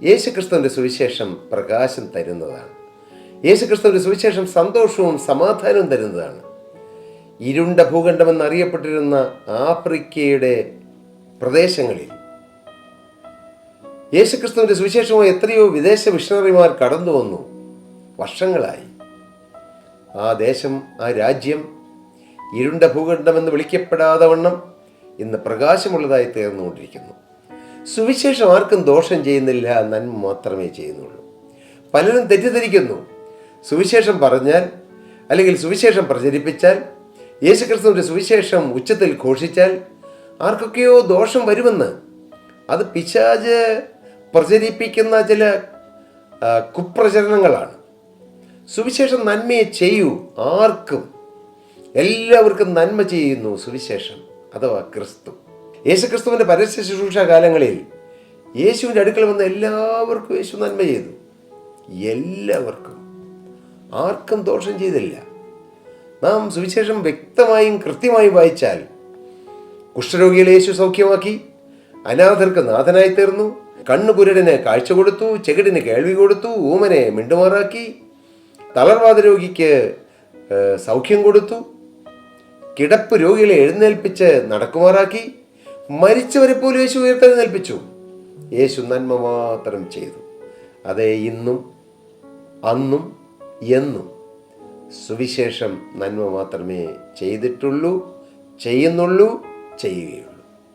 യേശുക്രിസ്തുവിൻ്റെ സുവിശേഷം പ്രകാശം തരുന്നതാണ്. യേശുക്രിസ്തുവിൻ്റെ സുവിശേഷം സന്തോഷവും സമാധാനവും തരുന്നതാണ്. ഇരുണ്ട ഭൂഖണ്ഡമെന്നറിയപ്പെട്ടിരുന്ന ആഫ്രിക്കയുടെ പ്രദേശങ്ങളിൽ യേശുക്രിസ്തുവിൻ്റെ സുവിശേഷവുമായി എത്രയോ വിദേശ മിഷണറിമാർ കടന്നു വന്നു. വർഷങ്ങളായി ആ ദേശം, ആ രാജ്യം ഇരുണ്ട ഭൂഖണ്ഡമെന്ന് വിളിക്കപ്പെടാതെ വണ്ണം ഇന്ന് പ്രകാശമുള്ളതായി തീർന്നുകൊണ്ടിരിക്കുന്നു. സുവിശേഷം ആർക്കും ദോഷം ചെയ്യുന്നില്ല, നന്മ മാത്രമേ ചെയ്യുന്നുള്ളൂ. പലരും തെറ്റിദ്ധരിക്കുന്നു. സുവിശേഷം പറഞ്ഞാൽ അല്ലെങ്കിൽ സുവിശേഷം പ്രചരിപ്പിച്ചാൽ, യേശുക്രിസ്തുവിൻ്റെ സുവിശേഷം ഉച്ചത്തിൽ ഘോഷിച്ചാൽ ആർക്കൊക്കെയോ ദോഷം വരുമെന്ന്. അത് പിശാച് പ്രചരിപ്പിക്കുന്ന ചില കുപ്രചരണങ്ങളാണ്. സുവിശേഷം നന്മയെ ചെയ്യൂ, ആർക്കും എല്ലാവർക്കും നന്മ ചെയ്യുന്നു സുവിശേഷം അഥവാ ക്രിസ്തു. യേശുക്രിസ്തുവിൻ്റെ പരസ്യ ശുശ്രൂഷ കാലങ്ങളിൽ യേശുവിൻ്റെ അടുക്കൽ വന്ന എല്ലാവർക്കും യേശു നന്മ ചെയ്തു. എല്ലാവർക്കും, ആർക്കും ദോഷം ചെയ്തില്ല. നാം സുവിശേഷം വ്യക്തമായും കൃത്യമായും വായിച്ചാൽ കുഷ്ഠരോഗികളെ യേശു സൗഖ്യമാക്കി, അനാഥർക്ക് നാഥനായി തീർന്നു, കണ്ണുകുരുടന് കാഴ്ച കൊടുത്തു, ചെകിടിന് കേൾവി കൊടുത്തു, ഊമനെ മിണ്ടുമാറാക്കി, തളർവാദ രോഗിക്ക് സൗഖ്യം കൊടുത്തു, കിടപ്പ് രോഗികളെ എഴുന്നേൽപ്പിച്ച് നടക്കുമാറാക്കി, മരിച്ചവരെ പോലും യേശു ഉയർത്തെഴുന്നേൽപ്പിച്ചു. യേശു നന്മ മാത്രം ചെയ്തു. അതേ ഇന്നും അന്നും എന്നും സുവിശേഷം നന്മ മാത്രമേ ചെയ്തിട്ടുള്ളൂ, ചെയ്യുന്നുള്ളൂ, ചെയ്യുകയുള്ളൂ.